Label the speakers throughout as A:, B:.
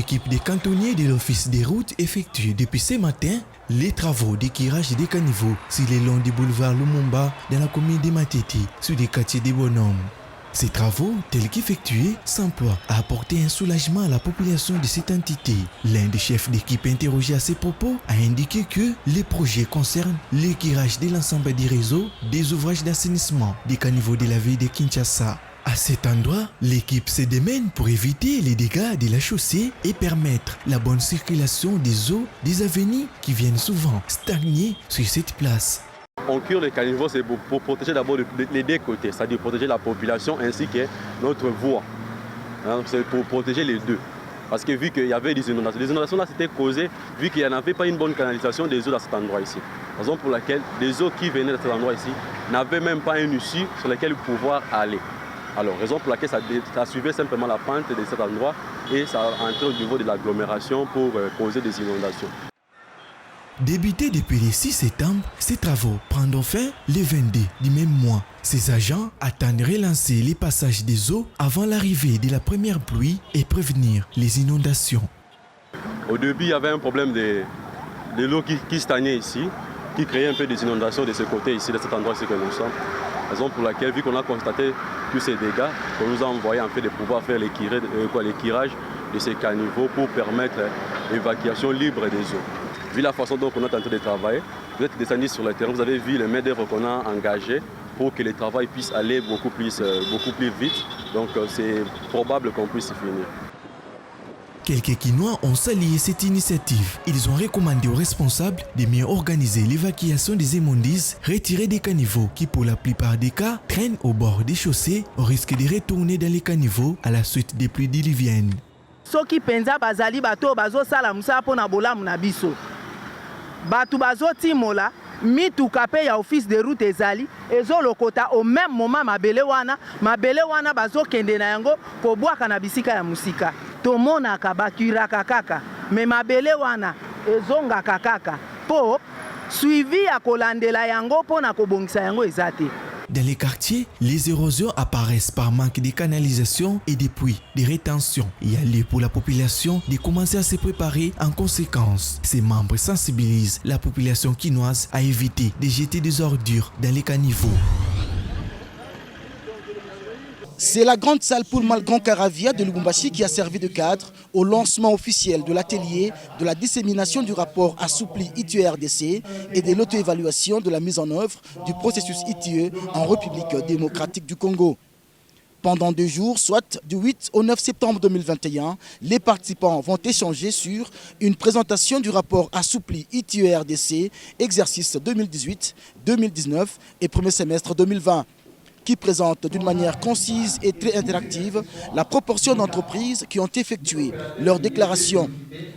A: L'équipe des cantonniers de l'Office des routes effectue depuis ce matin les travaux d'équirage des caniveaux sur les longs du boulevard Lumumba dans la commune de Matete, sur des quartiers des bonhommes. Ces travaux, tels qu'effectués, s'emploient à apporter un soulagement à la population de cette entité. L'un des chefs d'équipe interrogé à ces propos a indiqué que les projets concernent l'équirage de l'ensemble des réseaux, des ouvrages d'assainissement, des caniveaux de la ville de Kinshasa. À cet endroit, l'équipe se démène pour éviter les dégâts de la chaussée et permettre la bonne circulation des eaux des avenues qui viennent souvent stagner sur cette place.
B: On cure les caniveaux, c'est pour protéger d'abord les deux côtés, c'est-à-dire protéger la population ainsi que notre voie. C'est pour protéger les deux. Parce que vu qu'il y avait des inondations, les inondations là c'était causé vu qu'il n'y en avait pas une bonne canalisation des eaux dans cet endroit ici. Raison pour laquelle les eaux qui venaient de cet endroit ici n'avaient même pas une issue sur laquelle pouvoir aller. Alors, raison pour laquelle ça suivait simplement la pente de cet endroit et ça entrait au niveau de l'agglomération pour causer des inondations.
A: Débutés depuis le 6 septembre, ces travaux prendront fin le 22 du même mois. Ces agents attendent relancer les passages des eaux avant l'arrivée de la première pluie et prévenir les inondations.
B: Au début, il y avait un problème de l'eau qui stagnait ici, qui créait un peu des inondations de ce côté ici, de cet endroit ici que nous sommes. Raison pour laquelle, vu qu'on a constaté tous ces dégâts, on nous a envoyé en fait de pouvoir faire l'équirage de ces caniveaux pour permettre l'évacuation libre des eaux. Vu la façon dont on est en train de travailler, vous êtes descendu sur le terrain, vous avez vu les mains d'œuvre qu'on a engagées pour que le travail puisse aller beaucoup plus vite. Donc c'est probable qu'on puisse y finir.
A: Quelques Quinois ont salué cette initiative. Ils ont recommandé aux responsables de mieux organiser l'évacuation des immondices retirées des caniveaux qui, pour la plupart des cas, traînent au bord des chaussées au risque de retourner dans les caniveaux à la suite des pluies diluviennes.
C: Soki penza bazali bato bazo sala musala pona bolamu na biso. Batu bazo timola mituka pe ya office de route ezali ezolokota au même moment mabele wana bazo kende na yango po bwaka na bisika ya musika. Tomonaka bakiraka kaka me mabele wana ezongaka kaka po suivi ya kolandela yango pona kobongisa yango ezate.
A: Dans les quartiers, les érosions apparaissent par manque de canalisation et de puits de rétention. Il y a lieu pour la population de commencer à se préparer en conséquence. Ces membres sensibilisent la population quinoise à éviter de jeter des ordures dans les caniveaux.
D: C'est la grande salle Pullman Grand Caravia de Lubumbashi qui a servi de cadre au lancement officiel de l'atelier de la dissémination du rapport assoupli ITIE-RDC et de l'auto-évaluation de la mise en œuvre du processus ITIE en République démocratique du Congo. Pendant 2 jours, soit du 8 au 9 septembre 2021, les participants vont échanger sur une présentation du rapport assoupli ITIE-RDC, exercice 2018-2019 et premier semestre 2020. Qui présente d'une manière concise et très interactive la proportion d'entreprises qui ont effectué leur déclaration,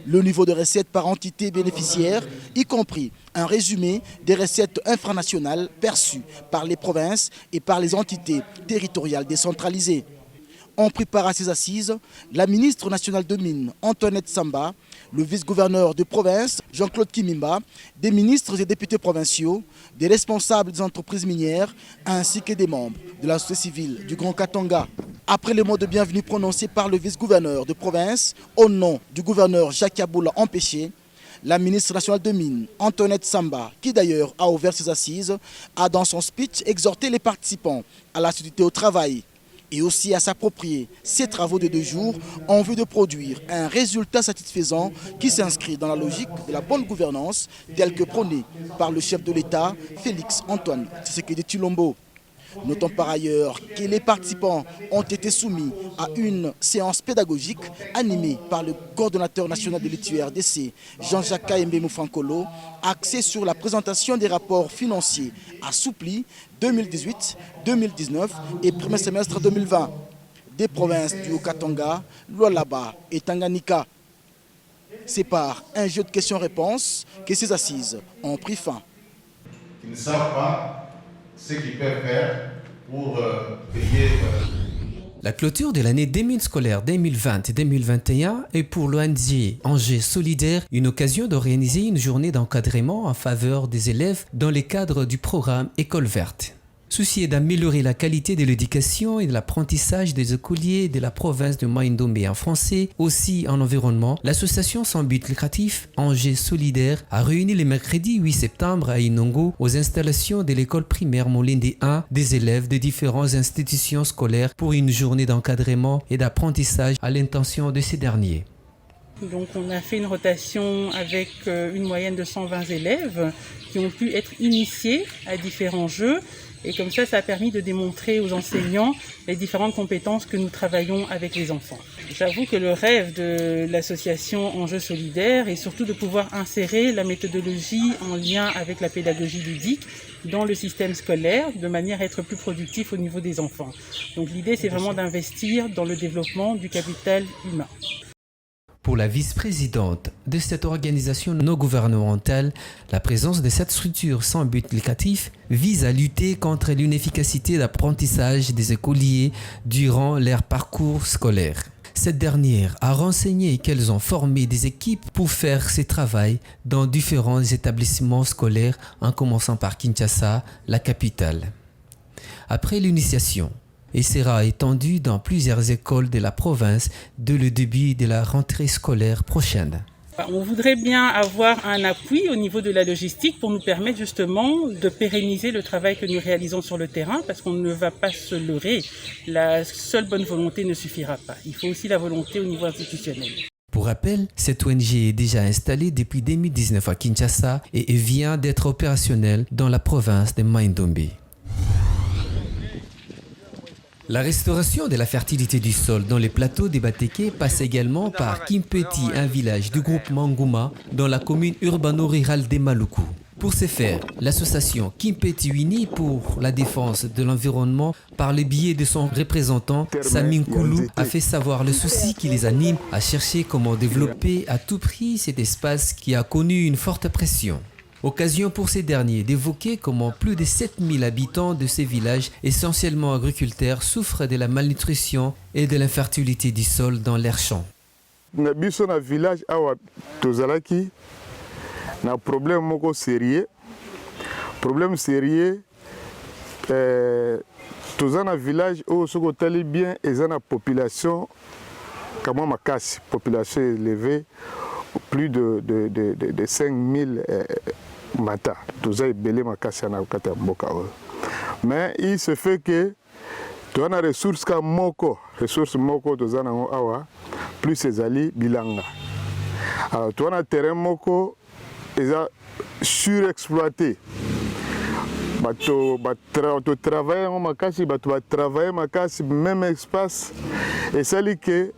D: le niveau de recettes par entité bénéficiaire, y compris un résumé des recettes infranationales perçues par les provinces et par les entités territoriales décentralisées. On prépare à ces assises la ministre nationale de Mines, Antoinette Samba, le vice-gouverneur de province, Jean-Claude Kimimba, des ministres et députés provinciaux, des responsables des entreprises minières, ainsi que des membres de la société civile du Grand Katanga. Après le mot de bienvenue prononcé par le vice-gouverneur de province, au nom du gouverneur Jacques Yaboula empêché, la ministre nationale de Mines, Antoinette Samba, qui d'ailleurs a ouvert ses assises, a dans son speech exhorté les participants à l'assiduité au travail et aussi à s'approprier ces travaux de 2 jours en vue de produire un résultat satisfaisant qui s'inscrit dans la logique de la bonne gouvernance telle que prônée par le chef de l'État, Félix Antoine Tshisekedi Tshilombo. Notons par ailleurs que les participants ont été soumis à une séance pédagogique animée par le coordonnateur national de l'ITIE-RDC, Jean-Jacques Kaembe Moufankolo, axée sur la présentation des rapports financiers assouplis 2018, 2019 et premier semestre 2020 des provinces du Haut-Katanga, Lualaba et Tanganyika. C'est par un jeu de questions-réponses que ces assises ont pris fin.
E: Ils ne savent pas ce qu'ils peuvent faire pour payer.
F: La clôture de l'année 2000 scolaire 2020-2021 est pour l'ONG Angers Solidaire une occasion d'organiser une journée d'encadrement en faveur des élèves dans le cadre du programme École verte. Soucié d'améliorer la qualité de l'éducation et de l'apprentissage des écoliers de la province de Mai-Ndombe en français, aussi en environnement, l'association sans but lucratif Angers Solidaire a réuni le mercredi 8 septembre à Inongo aux installations de l'école primaire Molinde 1 des élèves de différentes institutions scolaires pour une journée d'encadrement et d'apprentissage à l'intention de ces derniers.
G: Donc on a fait une rotation avec une moyenne de 120 élèves qui ont pu être initiés à différents jeux et comme ça a permis de démontrer aux enseignants les différentes compétences que nous travaillons avec les enfants. J'avoue que le rêve de l'association Enjeux Solidaires est surtout de pouvoir insérer la méthodologie en lien avec la pédagogie ludique dans le système scolaire de manière à être plus productif au niveau des enfants. Donc l'idée c'est vraiment d'investir dans le développement du capital humain.
F: Pour la vice-présidente de cette organisation non gouvernementale, la présence de cette structure sans but lucratif vise à lutter contre l'inefficacité d'apprentissage des écoliers durant leur parcours scolaire. Cette dernière a renseigné qu'elles ont formé des équipes pour faire ce travail dans différents établissements scolaires, en commençant par Kinshasa, la capitale. Après l'initiation, et sera étendu dans plusieurs écoles de la province dès le début de la rentrée scolaire prochaine.
G: On voudrait bien avoir un appui au niveau de la logistique pour nous permettre justement de pérenniser le travail que nous réalisons sur le terrain parce qu'on ne va pas se leurrer. La seule bonne volonté ne suffira pas. Il faut aussi la volonté au niveau institutionnel.
F: Pour rappel, cette ONG est déjà installée depuis 2019 à Kinshasa et vient d'être opérationnelle dans la province de Mai-Ndombe. La restauration de la fertilité du sol dans les plateaux des Bateke passe également par Kimpeti, un village du groupe Mangouma dans la commune urbano-rurale de Maluku. Pour ce faire, l'association Kimpeti Unis pour la défense de l'environnement, par le biais de son représentant Samin Koulou, a fait savoir le souci qui les anime à chercher comment développer à tout prix cet espace qui a connu une forte pression. Occasion pour ces derniers d'évoquer comment plus de 7000 habitants de ces villages, essentiellement agriculteurs, souffrent de la malnutrition et de l'infertilité du sol dans leurs champs.
H: Na biso na village awa tozalaki na problème moko sérieux. Problème sérieux toza na village oyo soko tali bien eza na population kama makasi, population élevée plus de 5000 mata toza ebele makasi na kata mboka oyo. Mais il se fait que toza na ressource moko toza nango awa plus ezali bilanga. Alors toza na terrain moko eza surexploité. Bato travaille en makasi, bato travaille makasi même espace et sali que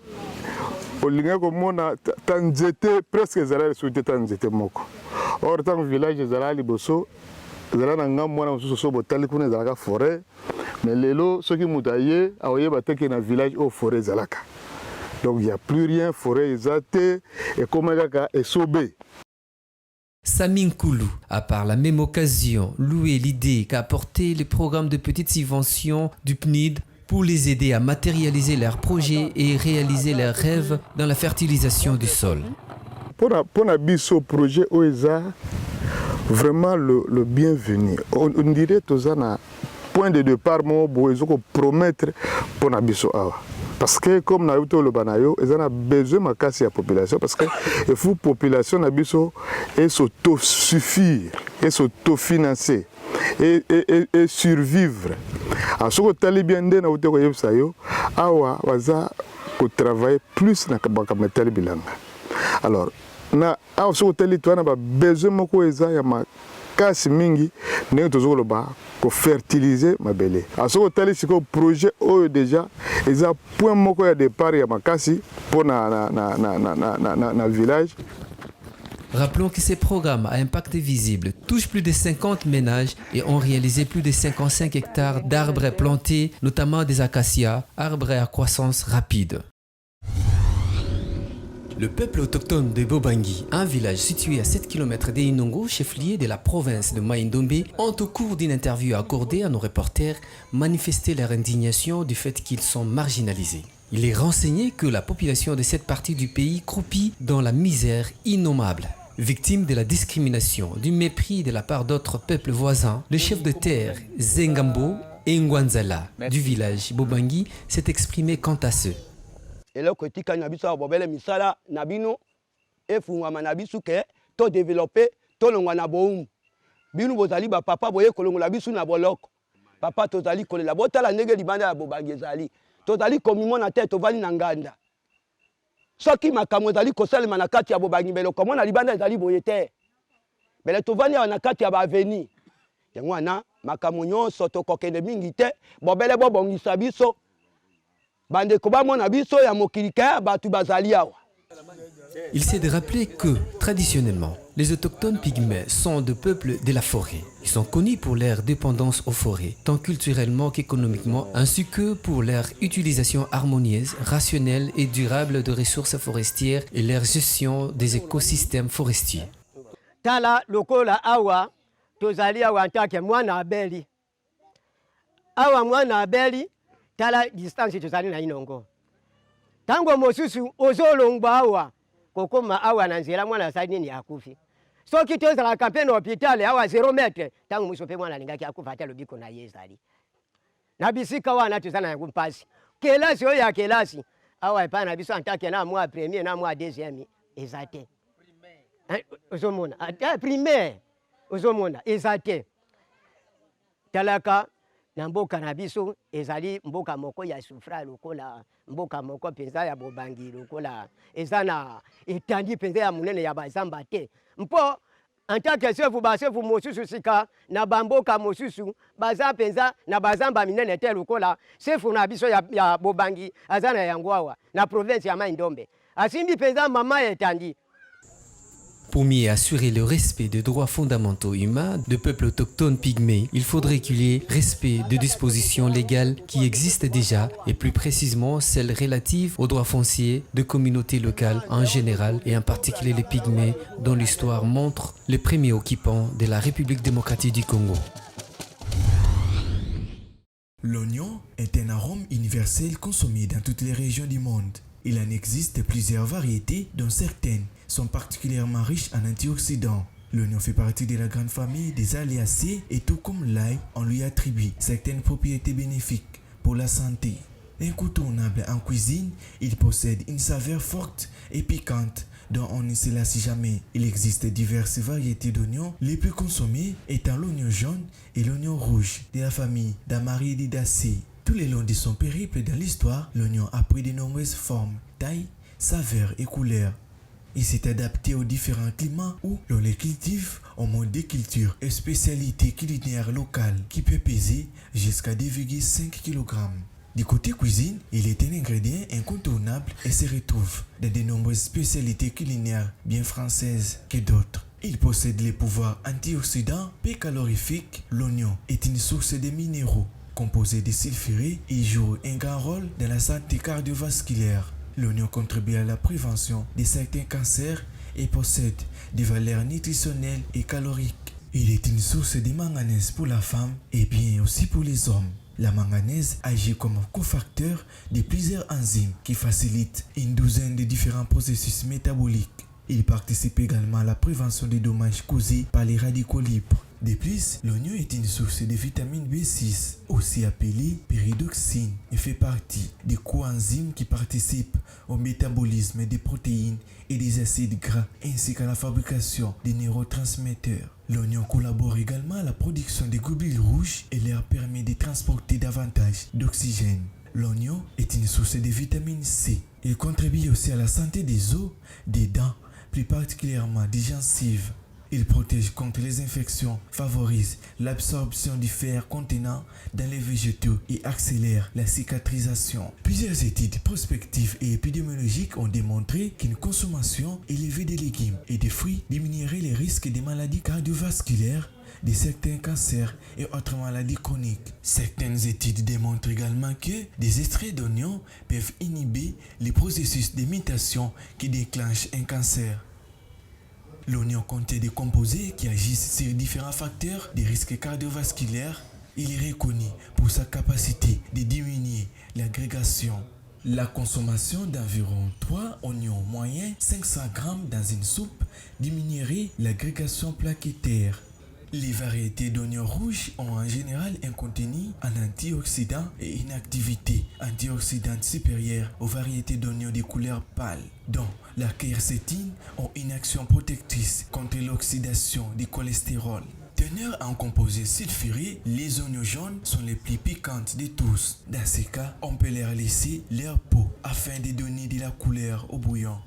H: olinga komona tanzete presque ezala souté tanzete moko. Or tant village ezala liboso ezala na ngambo na mosusu so botali kuna ezala forêt mais lelo soki mutaye aoyeba te ke na village au forêt ezalaka. Donc il y a plus rien forêt ezate et comme kaka esobe.
F: Samin Koulou a par la même occasion loué l'idée qu'a apporté le programme de petites subventions du PNID pour les aider à matérialiser leurs projets et réaliser leurs rêves dans la fertilisation du sol.
H: Pour ce projet OESA, vraiment le bienvenu. On dirait que c'est un point de départ pour promettre pour Nabiso Awa. Parce que comme nous avons le banayo, ils ont besoin de casser la population parce que il faut que la population Nabiso s'autosuffire, s'autofinancer et survivre. Alors ce que tu as bien dit, Awa waza travailler plus na kabakamετali bilanga. Alors na awa ce que tu as dit, besoin moko eza ya makasi mingi ne tozolo ba ko fertiliser mabele. Alors ce que tu as dit, c'est projet oyo déjà eza point moko ya départ ya makasi pour na village.
F: Rappelons que ces programmes à impact visible touchent plus de 50 ménages et ont réalisé plus de 55 hectares d'arbres plantés, notamment des acacias, arbres à croissance rapide. Le peuple autochtone de Bobangui, un village situé à 7 km d'Inongo, chef-lieu de la province de Mai-Ndombe, ont au cours d'une interview accordée à nos reporters manifesté leur indignation du fait qu'ils sont marginalisés. Il est renseigné que la population de cette partie du pays croupit dans la misère innommable. Victime de la discrimination, du mépris de la part d'autres peuples voisins, le chef de terre, Zengambo, Ngwanzala du village Bobangi s'est exprimé quant à ce.
I: eloko etika na biso bobele misala na bino efungama na biso ke to développer to longwa na boum bino bozali ba papa boye kolongola biso na boloko papa tozali kolela botala ndenge libanda ya Bobangi ezali tozali komimona te tovali na nganda soki makambo ezali kosalema na kati ya Bobangi mbelo komona libanda ezali boye te mbele tovani na kati ya ba avenir yango wana makambo nyonso tokokende mingi te bobele bobongisa biso bandeko bamona biso ya mokili ka batu bazali awa.
F: Il s'est de rappeler que, traditionnellement, les autochtones pygmées sont de peuples de la forêt. Ils sont connus pour leur dépendance aux forêts, tant culturellement qu'économiquement, ainsi que pour leur utilisation harmonieuse, rationnelle et durable de ressources forestières et leur gestion des écosystèmes forestiers.
J: Tala lokola awa tozali awa ntake mwana abeli. Awa mwana abeli tala distance tozali na inongo. Tango mosusu ozolongba awa kokoma awa na nzela mwana sali nini akufi. Soki tozala campagne hôpital awa 0 metre tango musope mwana lingaki akufa ata lobiko na yezali. Na bisika wana tozana yango mpasi. Kelasi oyo ya kelasi awa epa na biso ntake na mwa premier na mwa deuxième ezate. Ozomona primaire ozomona ezate. Talaka na mboka na biso ezali mboka moko ya souffra lokola mboka moko penza ya Bobangi lokola ezana etandi penza ya munene ya bazamba te mpo en tant que sefu mosusu sika na bamboka mosusu baza penza na bazamba minene te lokola sefu na biso ya Bobangi azana yango awa na province ya Mai-Ndombe asimbi penza mama etandi.
F: Pour mieux assurer le respect des droits fondamentaux humains de peuples autochtones pygmées, il faudrait qu'il y ait respect de dispositions légales qui existent déjà et plus précisément celles relatives aux droits fonciers de communautés locales en général et en particulier les pygmées dont l'histoire montre les premiers occupants de la République démocratique du Congo.
A: L'oignon est un arôme universel consommé dans toutes les régions du monde. Il en existe plusieurs variétés dont certaines sont particulièrement riches en antioxydants. L'oignon fait partie de la grande famille des Aléacées et tout comme l'ail, on lui attribue certaines propriétés bénéfiques pour la santé. Incontournable en cuisine, il possède une saveur forte et piquante dont on ne se lasse jamais. Il existe diverses variétés d'oignons, les plus consommées étant l'oignon jaune et l'oignon rouge de la famille d'Amaridaceae. Tout le long de son périple dans l'histoire, l'oignon a pris de nombreuses formes, tailles, saveurs et couleurs. Il s'est adapté aux différents climats où l'on les cultive en mode de culture et spécialité culinaire locale qui peut peser jusqu'à 2,5 kg. Du côté cuisine, il est un ingrédient incontournable et se retrouve dans de nombreuses spécialités culinaires bien françaises que d'autres. Il possède les pouvoirs antioxydants peu calorifiques. L'oignon est une source de minéraux composé de sulfurés. Il joue un grand rôle dans la santé cardiovasculaire. L'oignon contribue à la prévention de certains cancers et possède des valeurs nutritionnelles et caloriques. Il est une source de manganèse pour la femme et bien aussi pour les hommes. La manganèse agit comme cofacteur de plusieurs enzymes qui facilitent une douzaine de différents processus métaboliques. Il participe également à la prévention des dommages causés par les radicaux libres. De plus, l'oignon est une source de vitamine B6, aussi appelée pyridoxine, et fait partie des coenzymes qui participent au métabolisme des protéines et des acides gras, ainsi qu'à la fabrication des neurotransmetteurs. L'oignon collabore également à la production des globules rouges et leur permet de transporter davantage d'oxygène. L'oignon est une source de vitamine C. Il contribue aussi à la santé des os, des dents, plus particulièrement des gencives. Il protège contre les infections, favorise l'absorption du fer contenant dans les végétaux et accélère la cicatrisation. Plusieurs études prospectives et épidémiologiques ont démontré qu'une consommation élevée de légumes et de fruits diminuerait les risques des maladies cardiovasculaires, de certains cancers et autres maladies chroniques. Certaines études démontrent également que des extraits d'oignons peuvent inhiber les processus de mutation qui déclenchent un cancer. L'oignon contient des composés qui agissent sur différents facteurs de risques cardiovasculaires. Il est reconnu pour sa capacité de diminuer l'agrégation. La consommation d'environ 3 oignons moyens 500 g dans une soupe diminuerait l'agrégation plaquettaire. Les variétés d'oignons rouges ont en général un contenu en antioxydants et une activité antioxydante supérieure aux variétés d'oignons de couleur pâle, dont la quercétine ont une action protectrice contre l'oxydation du cholestérol. Teneur en composés sulfurés, les oignons jaunes sont les plus piquantes de tous. Dans ces cas, on peut leur laisser leur peau afin de donner de la couleur au bouillon.